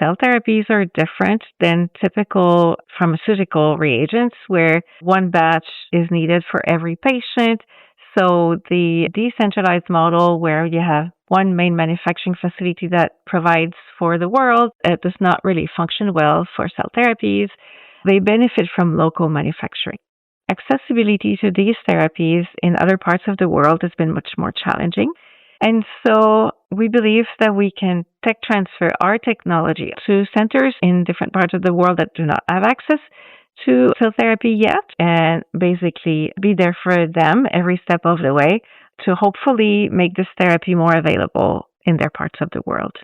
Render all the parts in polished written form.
cell therapies are different than typical pharmaceutical reagents where one batch is needed for every patient. So the decentralized model where you have one main manufacturing facility that provides for the world, it does not really function well for cell therapies. They benefit from local manufacturing. Accessibility to these therapies in other parts of the world has been much more challenging. And so we believe that we can tech transfer our technology to centers in different parts of the world that do not have access to cell therapy yet, and basically be there for them every step of the way to hopefully make this therapy more available in their parts of the world.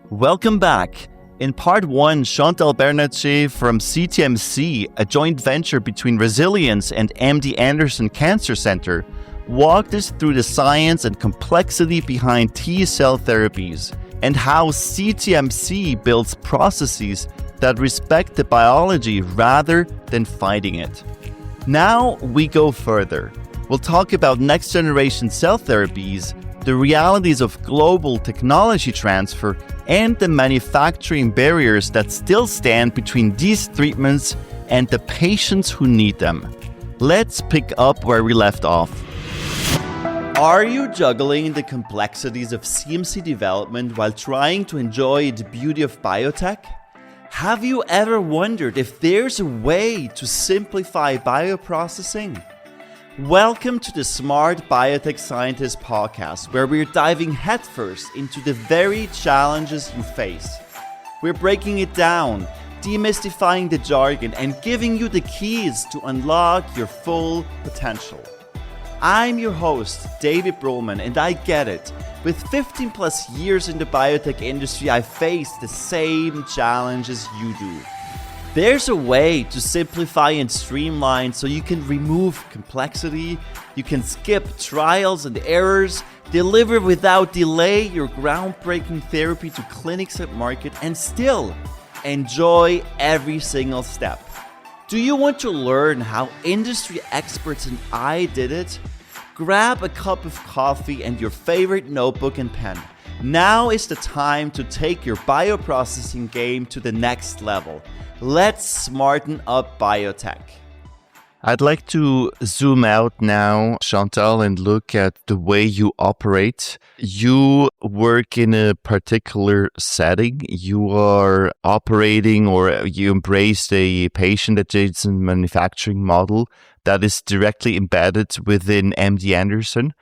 Welcome back. In part 1, Chantale Bernatchez from CTMC, a joint venture between Resilience and MD Anderson Cancer Center, walked us through the science and complexity behind T-cell therapies and how CTMC builds processes that respect the biology rather than fighting it. Now we go further. We'll talk about next-generation cell therapies, the realities of global technology transfer, and the manufacturing barriers that still stand between these treatments and the patients who need them. Let's pick up where we left off. Are you juggling the complexities of CMC development while trying to enjoy the beauty of biotech? Have you ever wondered if there's a way to simplify bioprocessing? Welcome to the Smart Biotech Scientist podcast, where we're diving headfirst into the very challenges you face. We're breaking it down, demystifying the jargon, and giving you the keys to unlock your full potential. I'm your host, David Brohlman, and I get it. With 15 plus years in the biotech industry, I face the same challenges you do. There's a way to simplify and streamline so you can remove complexity, you can skip trials and errors, deliver without delay your groundbreaking therapy to clinics and market, and still enjoy every single step. Do you want to learn how industry experts and I did it? Grab a cup of coffee and your favorite notebook and pen. Now is the time to take your bioprocessing game to the next level. Let's smarten up biotech. I'd like to zoom out now, Chantale, and look at the way you operate. You work in a particular setting. You are operating, or you embraced a patient-adjacent manufacturing model that is directly embedded within MD Anderson.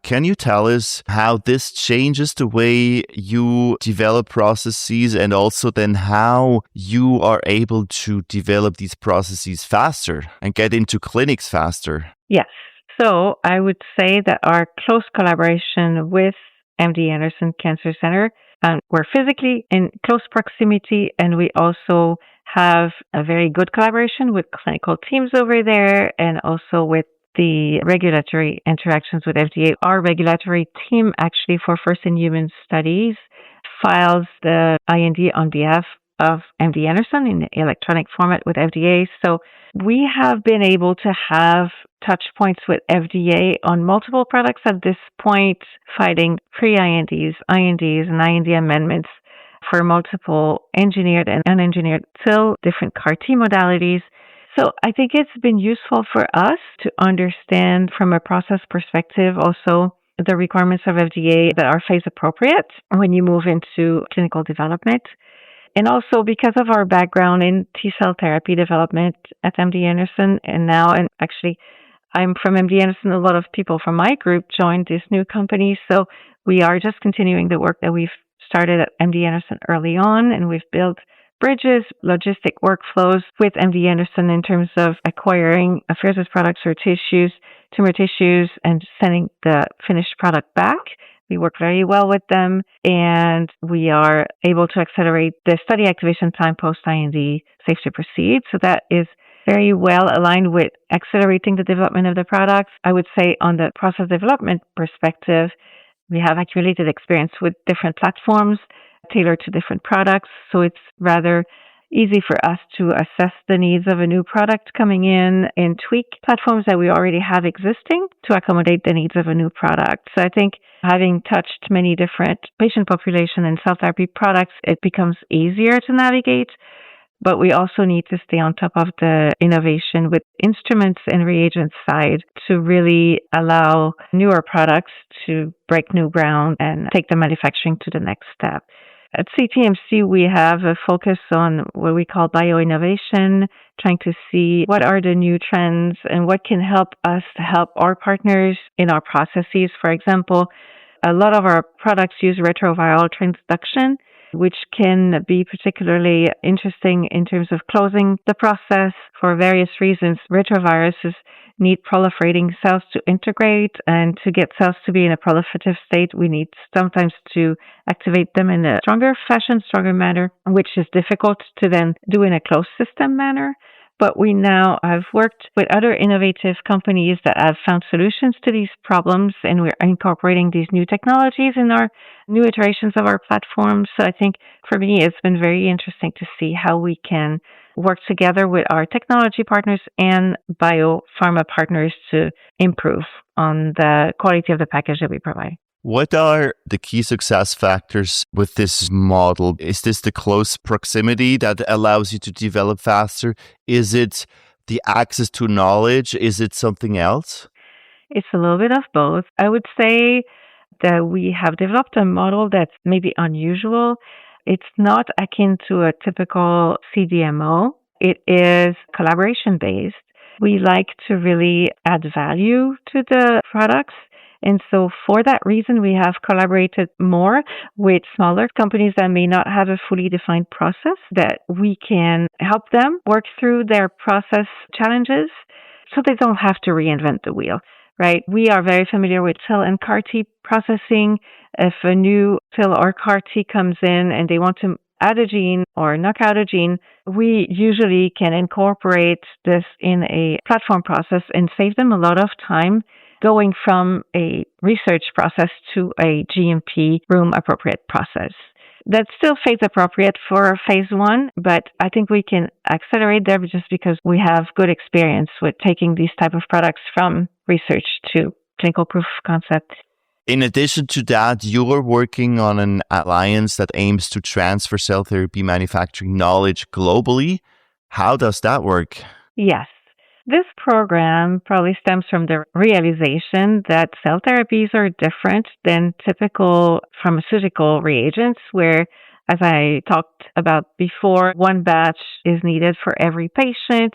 Can you tell us how this changes the way you develop processes, and also then how you are able to develop these processes faster and get into clinics faster? Yes. So I would say that our close collaboration with MD Anderson Cancer Center, we're physically in close proximity, and we also have a very good collaboration with clinical teams over there, and also with the regulatory interactions with FDA. Our regulatory team, actually, for first-in-human studies, files the IND on behalf of MD Anderson in electronic format with FDA. So we have been able to have touch points with FDA on multiple products at this point, filing pre-INDs, INDs, and IND amendments for multiple engineered and unengineered TIL, different CAR T modalities. So I think it's been useful for us to understand from a process perspective also the requirements of FDA that are phase appropriate when you move into clinical development. And also because of our background in T-cell therapy development at MD Anderson, and actually I'm from MD Anderson, a lot of people from my group joined this new company. So we are just continuing the work that we've started at MD Anderson early on, and we've built bridges, logistic workflows with MD Anderson in terms of acquiring afferents products or tissues, tumor tissues, and sending the finished product back. We work very well with them, and we are able to accelerate the study activation time post-IND safe to proceed. So that is very well aligned with accelerating the development of the products. I would say on the process development perspective, we have accumulated experience with different platforms tailored to different products. So it's rather easy for us to assess the needs of a new product coming in and tweak platforms that we already have existing to accommodate the needs of a new product. So I think having touched many different patient population and cell therapy products, it becomes easier to navigate. But we also need to stay on top of the innovation with instruments and reagents side to really allow newer products to break new ground and take the manufacturing to the next step. At CTMC, we have a focus on what we call bioinnovation, trying to see what are the new trends and what can help us help our partners in our processes. For example, a lot of our products use retroviral transduction, which can be particularly interesting in terms of closing the process for various reasons. Retroviruses need proliferating cells to integrate, and to get cells to be in a proliferative state, we need sometimes to activate them in a stronger manner, which is difficult to then do in a closed system manner. But we now have worked with other innovative companies that have found solutions to these problems, and we're incorporating these new technologies in our new iterations of our platform. So I think for me, it's been very interesting to see how we can work together with our technology partners and biopharma partners to improve on the quality of the package that we provide. What are the key success factors with this model? Is this the close proximity that allows you to develop faster? Is it the access to knowledge? Is it something else? It's a little bit of both. I would say that we have developed a model that's maybe unusual. It's not akin to a typical CDMO. It is collaboration-based. We like to really add value to the products. And so for that reason, we have collaborated more with smaller companies that may not have a fully defined process, that we can help them work through their process challenges so they don't have to reinvent the wheel, right? We are very familiar with TIL and CAR T processing. If a new TIL or CAR T comes in and they want to add a gene or knock out a gene, we usually can incorporate this in a platform process and save them a lot of time going from a research process to a GMP room appropriate process. That's still phase appropriate for phase 1, but I think we can accelerate there just because we have good experience with taking these type of products from research to clinical proof of concept. In addition to that, you're working on an alliance that aims to transfer cell therapy manufacturing knowledge globally. How does that work? Yes. This program probably stems from the realization that cell therapies are different than typical pharmaceutical reagents, where, as I talked about before, one batch is needed for every patient.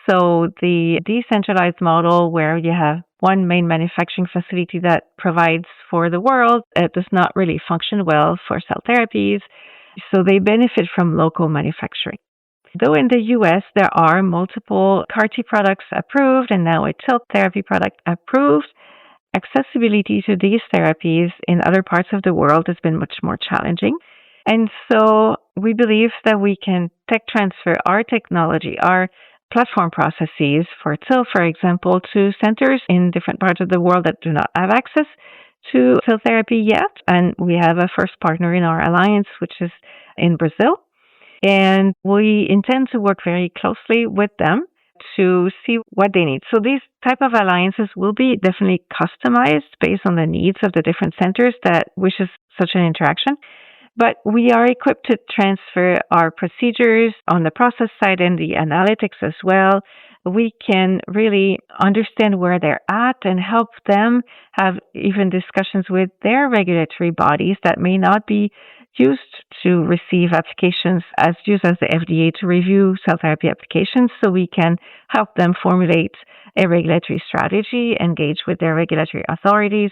So the decentralized model, where you have one main manufacturing facility that provides for the world, it does not really function well for cell therapies. So they benefit from local manufacturing. Though in the U.S. there are multiple CAR T products approved and now a TIL therapy product approved, accessibility to these therapies in other parts of the world has been much more challenging. And so we believe that we can tech transfer our technology, our platform processes for TIL, for example, to centers in different parts of the world that do not have access to TIL therapy yet. And we have a first partner in our alliance, which is in Brazil. And we intend to work very closely with them to see what they need. So these type of alliances will be definitely customized based on the needs of the different centers that wishes such an interaction. But we are equipped to transfer our procedures on the process side and the analytics as well. We can really understand where they're at and help them have even discussions with their regulatory bodies that may not be used to receive applications as used as the FDA to review cell therapy applications. So we can help them formulate a regulatory strategy, engage with their regulatory authorities,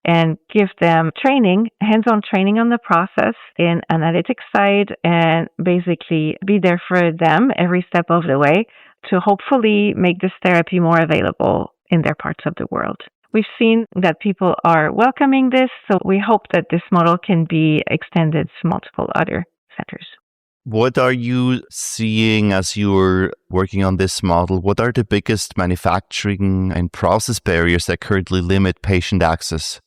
and give them training, hands-on training on the process in analytics side, and basically be there for them every step of the way to hopefully make this therapy more available in their parts of the world. We've seen that people are welcoming this, so we hope that this model can be extended to multiple other centers. What are you seeing as you're working on this model? What are the biggest manufacturing and process barriers that currently limit patient access?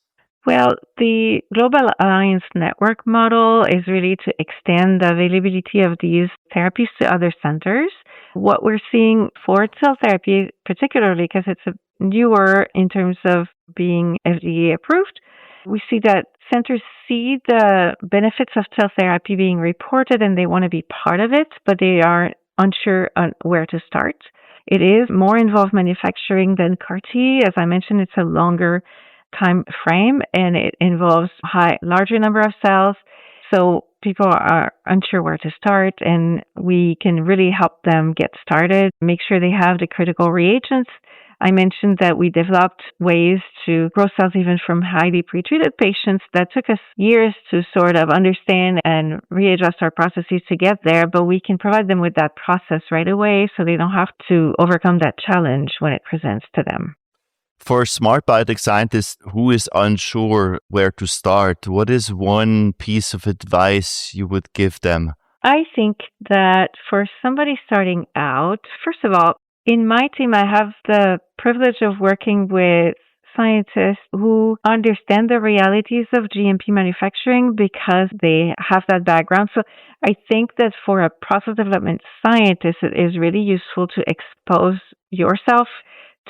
Well, the Global Alliance Network model is really to extend the availability of these therapies to other centers. What we're seeing for cell therapy, particularly because it's newer in terms of being FDA approved, we see that centers see the benefits of cell therapy being reported and they want to be part of it, but they are unsure on where to start. It is more involved manufacturing than CAR T. As I mentioned, it's a longer time frame and it involves larger number of cells. So people are unsure where to start, and we can really help them get started, make sure they have the critical reagents. I mentioned that we developed ways to grow cells even from highly pretreated patients. That took us years to sort of understand and readjust our processes to get there, but we can provide them with that process right away so they don't have to overcome that challenge when it presents to them. For smart biotech scientists who is unsure where to start, what is one piece of advice you would give them? I think that for somebody starting out, first of all, in my team, I have the privilege of working with scientists who understand the realities of GMP manufacturing because they have that background. So I think that for a process development scientist, it is really useful to expose yourself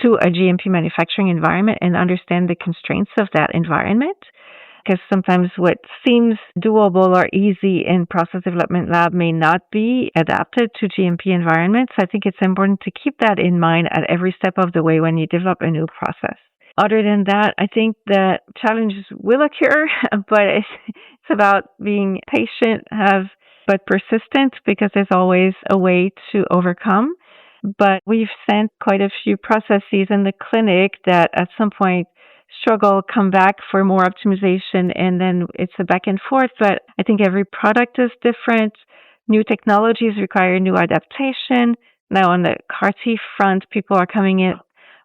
to a GMP manufacturing environment and understand the constraints of that environment. Because sometimes what seems doable or easy in process development lab may not be adapted to GMP environments. I think it's important to keep that in mind at every step of the way when you develop a new process. Other than that, I think that challenges will occur, but it's about being patient, but persistent, because there's always a way to overcome. But we've sent quite a few processes in the clinic that at some point struggle, come back for more optimization, and then it's a back and forth. But I think every product is different. New technologies require new adaptation. Now on the CAR T front, people are coming in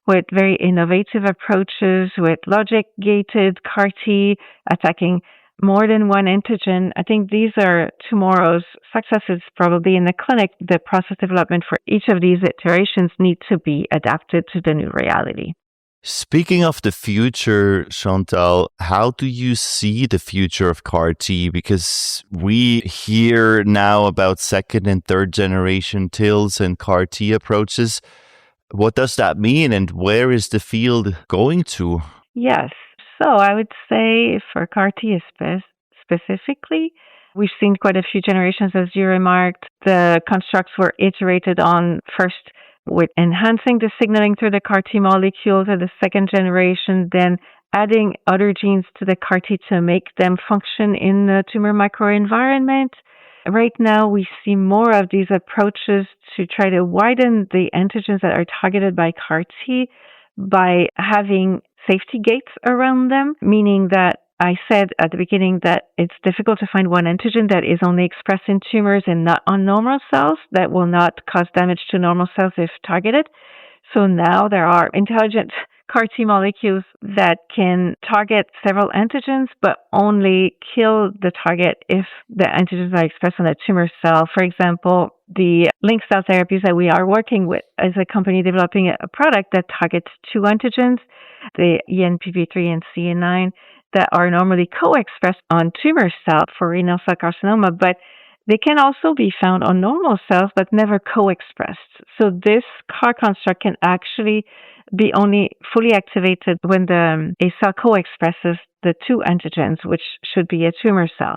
with very innovative approaches, with logic-gated CAR T, attacking more than one antigen. I think these are tomorrow's successes probably in the clinic. The process development for each of these iterations need to be adapted to the new reality. Speaking of the future, Chantale, how do you see the future of CAR T? Because we hear now about second and third generation TILs and CAR T approaches. What does that mean, and where is the field going to? Yes. So I would say for CAR T specifically, we've seen quite a few generations, as you remarked. The constructs were iterated on first with enhancing the signaling through the CAR T molecule to the second generation, then adding other genes to the CAR T to make them function in the tumor microenvironment. Right now, we see more of these approaches to try to widen the antigens that are targeted by CAR T by having safety gates around them, meaning that I said at the beginning that it's difficult to find one antigen that is only expressed in tumors and not on normal cells, that will not cause damage to normal cells if targeted. So now there are intelligent CAR T molecules that can target several antigens, but only kill the target if the antigens are expressed on a tumor cell. For example, the link cell therapies that we are working with is a company developing a product that targets two antigens, the ENPP3 and CA9, that are normally co-expressed on tumor cells for renal cell carcinoma, but they can also be found on normal cells, but never co-expressed. So this CAR construct can actually be only fully activated when a cell co-expresses the two antigens, which should be a tumor cell.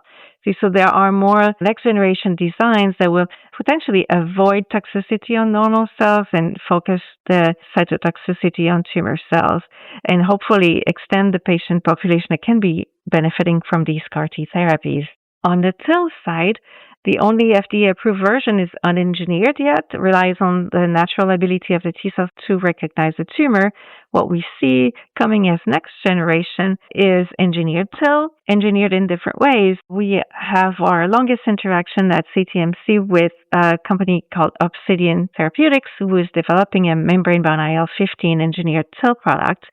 So there are more next-generation designs that will potentially avoid toxicity on normal cells and focus the cytotoxicity on tumor cells, and hopefully extend the patient population that can be benefiting from these CAR T therapies. On the TIL side, the only FDA-approved version is unengineered yet, relies on the natural ability of the T cells to recognize the tumor. What we see coming as next generation is engineered TIL, engineered in different ways. We have our longest interaction at CTMC with a company called Obsidian Therapeutics, who is developing a membrane-bound IL-15 engineered TIL product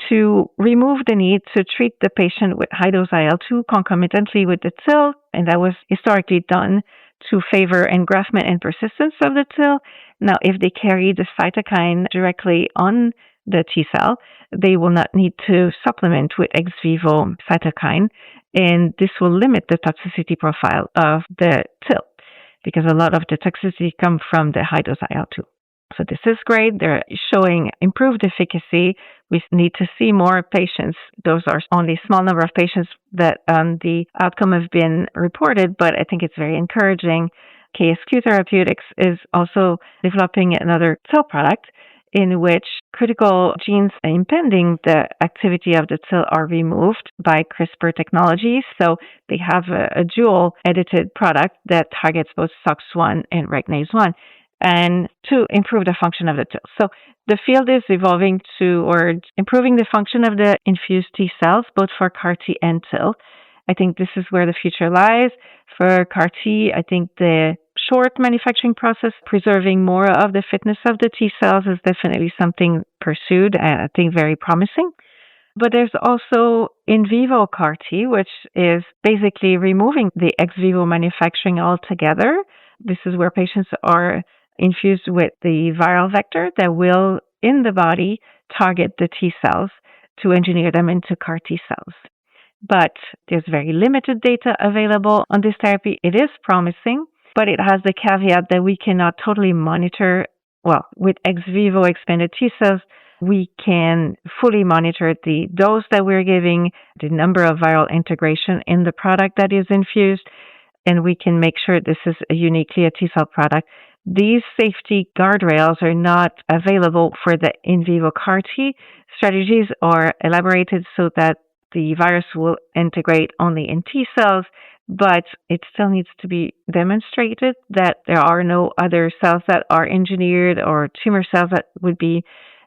to remove the need to treat the patient with high-dose IL-2 concomitantly with the TIL, and that was historically done to favor engraftment and persistence of the TIL. Now, if they carry the cytokine directly on the T cell. They will not need to supplement with ex vivo cytokine, and this will limit the toxicity profile of the TIL because a lot of the toxicity comes from the high-dose IL-2. So this is great. They're showing improved efficacy. We need to see more patients. Those are only a small number of patients that the outcome have been reported, but I think it's very encouraging. KSQ Therapeutics is also developing another cell product in which critical genes impeding the activity of the TIL are removed by CRISPR technology. So they have a dual edited product that targets both SOX1 and RAGNase1 and to improve the function of the TIL. So the field is evolving towards improving the function of the infused T cells, both for CAR T and TIL. I think this is where the future lies. For CAR T, I think the short manufacturing process, preserving more of the fitness of the T cells, is definitely something pursued and I think very promising. But there's also in vivo CAR T, which is basically removing the ex vivo manufacturing altogether. This is where patients are infused with the viral vector that will, in the body, target the T cells to engineer them into CAR T cells. But there's very limited data available on this therapy. It is promising, but it has the caveat that we cannot totally monitor. Well, with ex vivo expanded T cells, we can fully monitor the dose that we're giving, the number of viral integration in the product that is infused, and we can make sure this is uniquely a T cell product. These safety guardrails are not available for the in vivo CAR T. Strategies are elaborated so that the virus will integrate only in T cells, but it still needs to be demonstrated that there are no other cells that are engineered or tumor cells that would be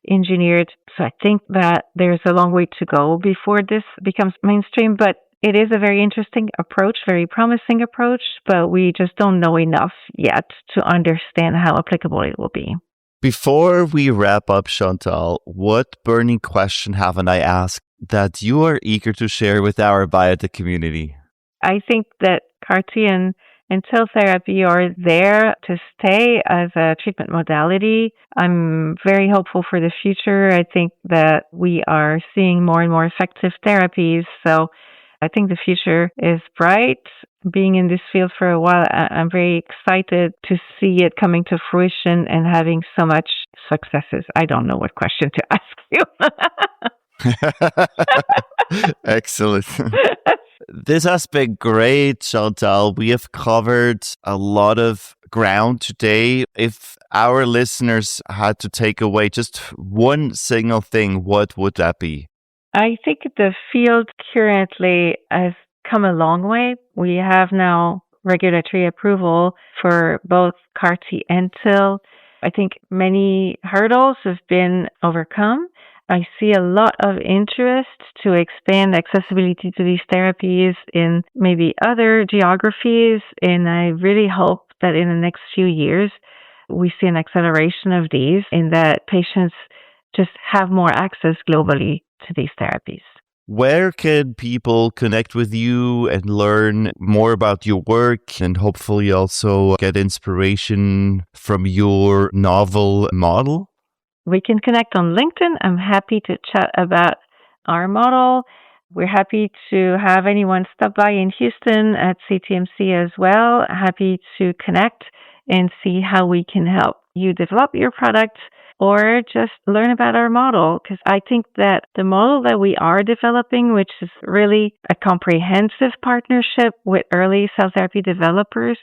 engineered. So I think that there's a long way to go before this becomes mainstream, but it is a very interesting approach, very promising approach, but we just don't know enough yet to understand how applicable it will be. Before we wrap up, Chantale, what burning question haven't I asked that you are eager to share with our biotech community? I think that CAR T and TIL therapy are there to stay as a treatment modality. I'm very hopeful for the future. I think that we are seeing more and more effective therapies. So I think the future is bright. Being in this field for a while, I'm very excited to see it coming to fruition and having so much successes. I don't know what question to ask you. Excellent. This has been great, Chantale. We have covered a lot of ground today. If our listeners had to take away just one single thing, what would that be? I think the field currently has come a long way. We have now regulatory approval for both CAR T and TIL. I think many hurdles have been overcome. I see a lot of interest to expand accessibility to these therapies in maybe other geographies, and I really hope that in the next few years we see an acceleration of these and that patients just have more access globally to these therapies. Where can people connect with you and learn more about your work and hopefully also get inspiration from your novel model? We can connect on LinkedIn. I'm happy to chat about our model. We're happy to have anyone stop by in Houston at CTMC as well. Happy to connect and see how we can help you develop your product or just learn about our model. Because I think that the model that we are developing, which is really a comprehensive partnership with early cell therapy developers,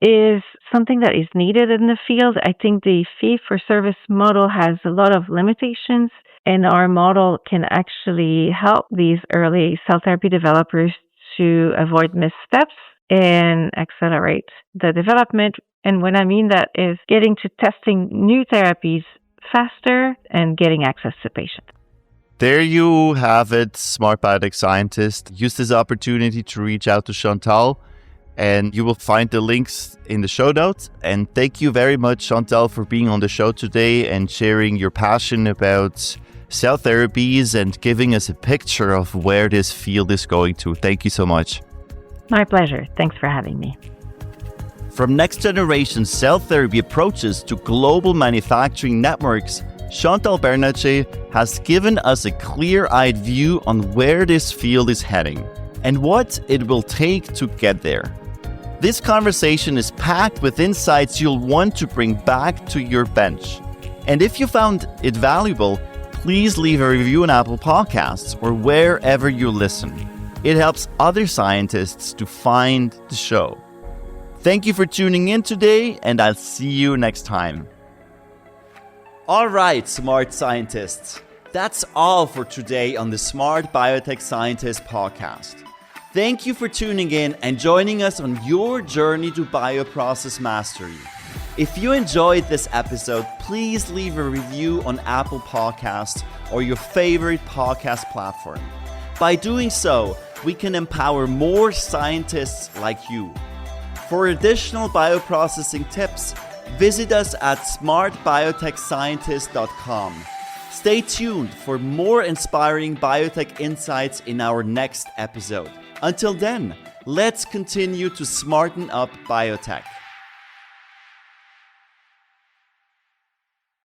is something that is needed in the field. I think the fee-for-service model has a lot of limitations, and our model can actually help these early cell therapy developers to avoid missteps and accelerate the development. And what I mean that is getting to testing new therapies faster and getting access to patients. There you have it, smart biotech scientist. Use this opportunity to reach out to Chantale, and you will find the links in the show notes. And thank you very much, Chantale, for being on the show today and sharing your passion about cell therapies and giving us a picture of where this field is going to. Thank you so much. My pleasure. Thanks for having me. From next generation cell therapy approaches to global manufacturing networks, Chantale Bernatchez has given us a clear-eyed view on where this field is heading and what it will take to get there. This conversation is packed with insights you'll want to bring back to your bench. And if you found it valuable, please leave a review on Apple Podcasts or wherever you listen. It helps other scientists to find the show. Thank you for tuning in today, and I'll see you next time. All right, smart scientists. That's all for today on the Smart Biotech Scientist podcast. Thank you for tuning in and joining us on your journey to bioprocess mastery. If you enjoyed this episode, please leave a review on Apple Podcasts or your favorite podcast platform. By doing so, we can empower more scientists like you. For additional bioprocessing tips, visit us at smartbiotechscientist.com. Stay tuned for more inspiring biotech insights in our next episode. Until then, let's continue to smarten up biotech.